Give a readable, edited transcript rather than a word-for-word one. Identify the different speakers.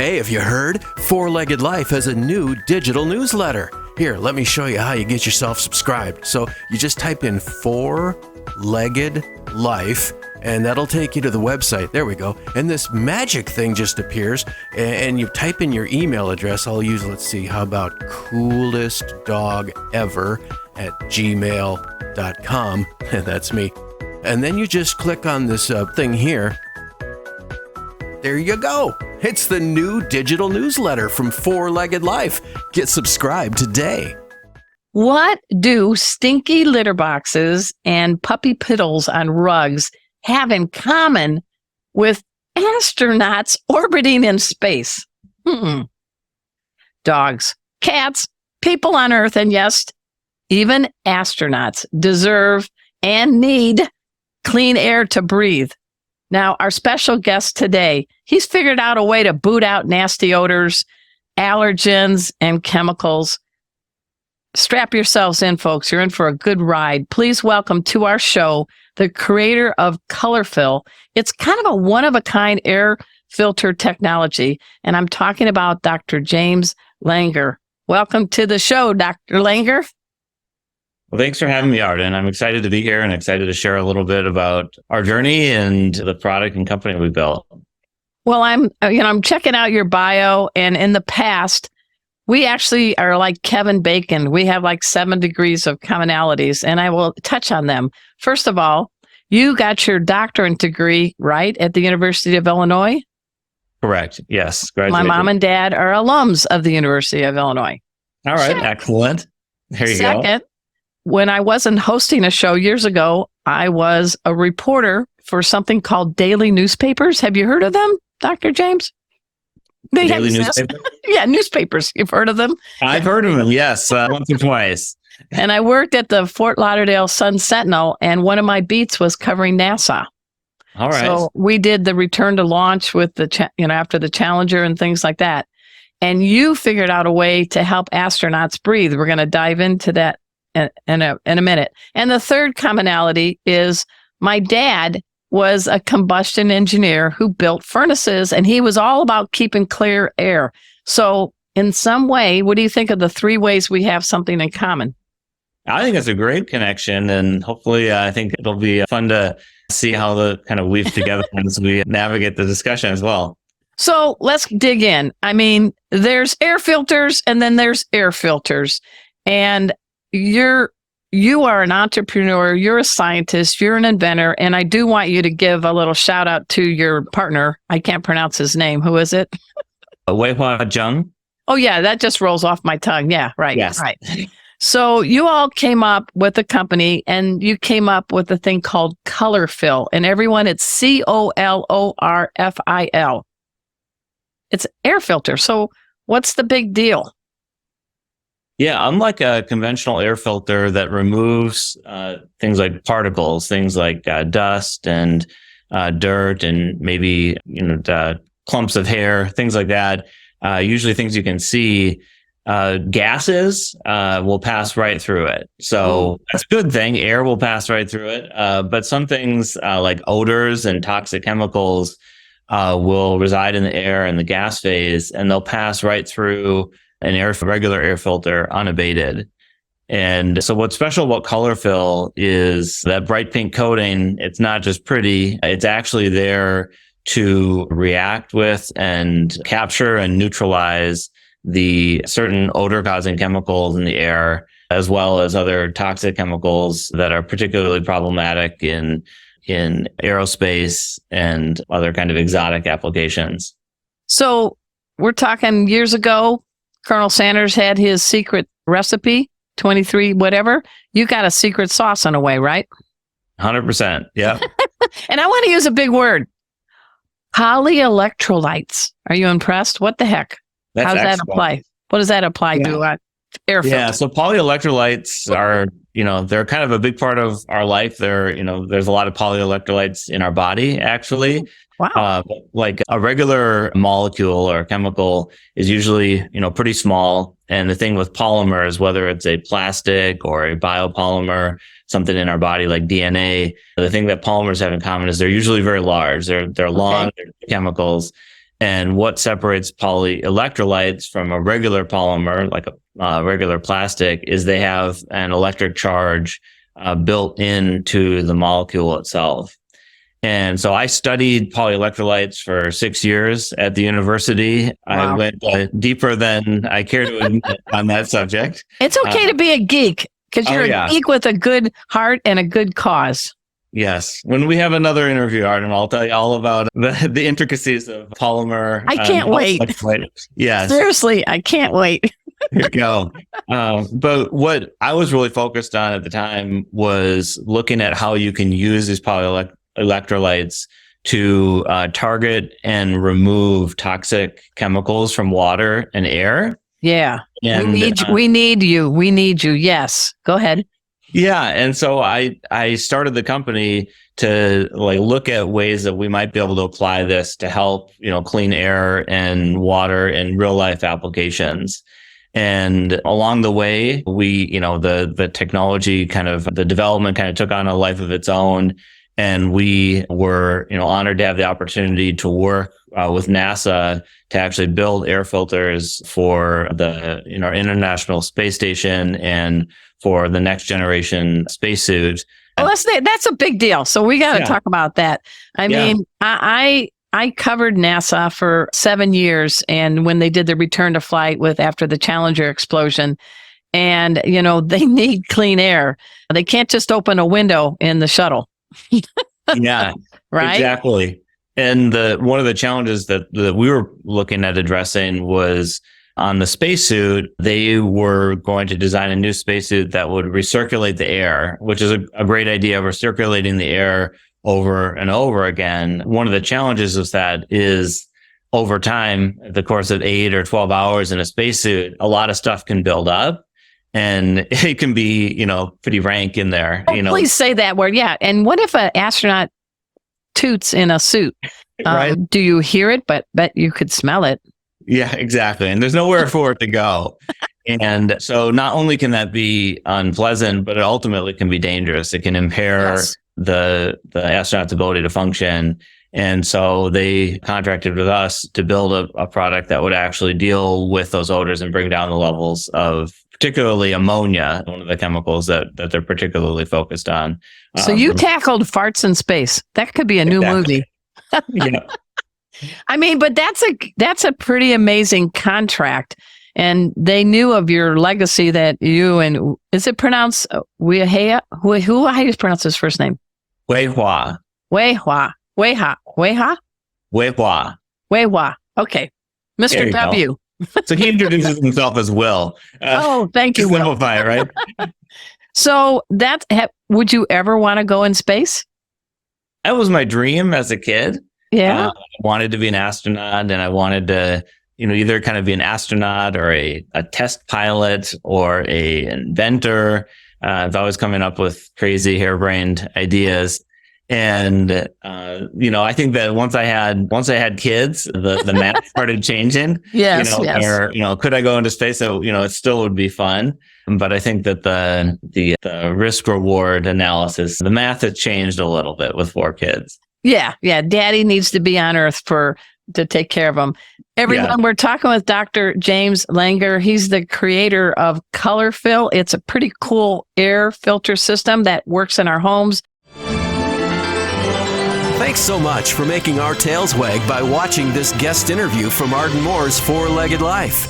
Speaker 1: Hey, have you heard? Four-Legged Life has a new digital newsletter. Here, let me show you how you get yourself subscribed. So you just type in Four-Legged Life, and that'll take you to the website. There we go. And this magic thing just appears, and you type in your email address. I'll use, let's see, how about coolestdogever@gmail.com. That's me. And then you just click on this thing here. There you go. It's the new digital newsletter from Four-Legged Life. Get subscribed today.
Speaker 2: What do stinky litter boxes and puppy piddles on rugs have in common with astronauts orbiting in space? Dogs, cats, people on Earth, and yes, even astronauts deserve and need clean air to breathe. Now, our special guest today, he's figured out a way to boot out nasty odors, allergens, and chemicals. Strap yourselves in, folks. You're in for a good ride. Please welcome to our show the creator of ColorFill. It's kind of a one-of-a-kind air filter technology, and I'm talking about Dr. James Langer. Welcome to the show, Dr. Langer.
Speaker 3: Well, thanks for having me, Arden. I'm excited to be here and excited to share a little bit about our journey and the product and company we built.
Speaker 2: Well, I'm checking out your bio, and in the past, we actually are like Kevin Bacon. We have like 7 degrees of commonalities, and I will touch on them. First of all, you got your doctorate degree, right, at the University of Illinois?
Speaker 3: Correct. Yes.
Speaker 2: My mom and dad are alums of the University of Illinois.
Speaker 3: All right. Excellent. There you go.
Speaker 2: Second, when I wasn't hosting a show years ago, I was a reporter for something called Daily Newspapers. Have you heard of them, Dr. James?
Speaker 3: Daily Newspapers?
Speaker 2: Yeah, newspapers. You've heard of them?
Speaker 3: I've heard of them, yes, once or twice.
Speaker 2: And I worked at the Fort Lauderdale Sun-Sentinel, and one of my beats was covering NASA.
Speaker 3: All right.
Speaker 2: So we did the return to launch with the, after the Challenger and things like that. And you figured out a way to help astronauts breathe. We're going to dive into that in a minute. And the third commonality is my dad was a combustion engineer who built furnaces, and he was all about keeping clear air. So in some way, what do you think of the 3 ways we have something in common?
Speaker 3: I think it's a great connection, and hopefully I think it'll be fun to see how the kind of weave together as we navigate the discussion as well.
Speaker 2: So let's dig in. I mean, there's air filters and then there's air filters. And you are an entrepreneur, you're a scientist, you're an inventor, and I do want you to give a little shout out to your partner. I can't pronounce his name. Who is it?
Speaker 3: Weihua Zheng.
Speaker 2: Oh, yeah, that just rolls off my tongue. Yeah, right.
Speaker 3: Yes.
Speaker 2: Right. So you all came up with a company, and you came up with a thing called ColorFill. And everyone, it's COLORFIL. It's air filter. So what's the big deal?
Speaker 3: Yeah, unlike a conventional air filter that removes things like particles, things like dust and dirt and maybe clumps of hair, things like that, usually things you can see, gases will pass right through it. So that's a good thing. Air will pass right through it. But some things like odors and toxic chemicals will reside in the air in the gas phase, and they'll pass right through regular air filter unabated. And so what's special about ColorFill is that bright pink coating. It's not just pretty, it's actually there to react with and capture and neutralize the certain odor causing chemicals in the air, as well as other toxic chemicals that are particularly problematic in aerospace and other kind of exotic applications.
Speaker 2: So we're talking years ago, Colonel Sanders had his secret recipe, 23 whatever. You got a secret sauce in a way, right?
Speaker 3: 100%. Yeah.
Speaker 2: And I want to use a big word. Polyelectrolytes. Are you impressed? What the heck? How does that apply? What does that apply to air filter?
Speaker 3: Yeah. So polyelectrolytes are, they're kind of a big part of our life. There's a lot of polyelectrolytes in our body, actually.
Speaker 2: Wow.
Speaker 3: Like a regular molecule or chemical is usually, pretty small. And the thing with polymers, whether it's a plastic or a biopolymer, something in our body like DNA, the thing that polymers have in common is they're usually very large. They're long, they're chemicals. And what separates polyelectrolytes from a regular polymer, like a regular plastic, is they have an electric charge built into the molecule itself. And so I studied polyelectrolytes for 6 years at the university.
Speaker 2: Wow.
Speaker 3: I went deeper than I care to admit on that subject.
Speaker 2: It's okay to be a geek because you're a geek with a good heart and a good cause.
Speaker 3: Yes. When we have another interview, Arden, I'll tell you all about the intricacies of polymer.
Speaker 2: I can't wait.
Speaker 3: Yes.
Speaker 2: Seriously, I can't wait.
Speaker 3: Here you go. But what I was really focused on at the time was looking at how you can use these polyelectrolytes to target and remove toxic chemicals from water and air.
Speaker 2: Yeah.
Speaker 3: And
Speaker 2: we need you. We need you. Yes. Go ahead.
Speaker 3: Yeah. And so I started the company to look at ways that we might be able to apply this to help, clean air and water in real life applications. And along the way, we, the technology the development kind of took on a life of its own. And we were, honored to have the opportunity to work with NASA to actually build air filters for the, our International Space Station and for the next generation spacesuit.
Speaker 2: Well, that's a big deal. So we got to talk about that. I mean, I covered NASA for 7 years, and when they did the return to flight after the Challenger explosion, and they need clean air. They can't just open a window in the shuttle.
Speaker 3: Yeah,
Speaker 2: right.
Speaker 3: Exactly. And one of the challenges that we were looking at addressing was on the spacesuit. They were going to design a new spacesuit that would recirculate the air, which is a great idea, recirculating the air over and over again. One of the challenges of that is over time, the course of 8 or 12 hours in a spacesuit, a lot of stuff can build up. And it can be, pretty rank in there.
Speaker 2: Please say that word. Yeah. And what if an astronaut toots in a suit?
Speaker 3: Right.
Speaker 2: Do you hear it? But you could smell it.
Speaker 3: Yeah, exactly. And there's nowhere for it to go. And so not only can that be unpleasant, but it ultimately can be dangerous. It can impair the astronaut's ability to function. And so they contracted with us to build a product that would actually deal with those odors and bring down the levels of particularly ammonia, one of the chemicals that they're particularly focused on.
Speaker 2: So you tackled farts in space. That could be a new movie.
Speaker 3: Yeah.
Speaker 2: I mean, but that's a pretty amazing contract. And they knew of your legacy that you and, is it pronounced Weihua? How do you pronounce his first name?
Speaker 3: Weihua.
Speaker 2: Weihua. Weihua. Weihua?
Speaker 3: Weihua.
Speaker 2: Weihua. Okay. Mr. W.
Speaker 3: Go. So he introduces himself as Will.
Speaker 2: Thank you.
Speaker 3: Simplify it, right?
Speaker 2: So would you ever want to go in space?
Speaker 3: That was my dream as a kid.
Speaker 2: Yeah.
Speaker 3: I wanted to be an astronaut, and I wanted to, either kind of be an astronaut or a test pilot or a inventor. I've always coming up with crazy harebrained ideas. And, I think that once I had kids, the math started changing.
Speaker 2: Yes.
Speaker 3: Or, could I go into space? So, it still would be fun. But I think that the risk reward analysis, the math has changed a little bit with 4 kids.
Speaker 2: Yeah. Yeah. Daddy needs to be on Earth to take care of them. Everyone, we're talking with Dr. James Langer. He's the creator of ColorFill. It's a pretty cool air filter system that works in our homes.
Speaker 1: Thanks so much for making our tails wag by watching this guest interview from Arden Moore's Four-Legged Life.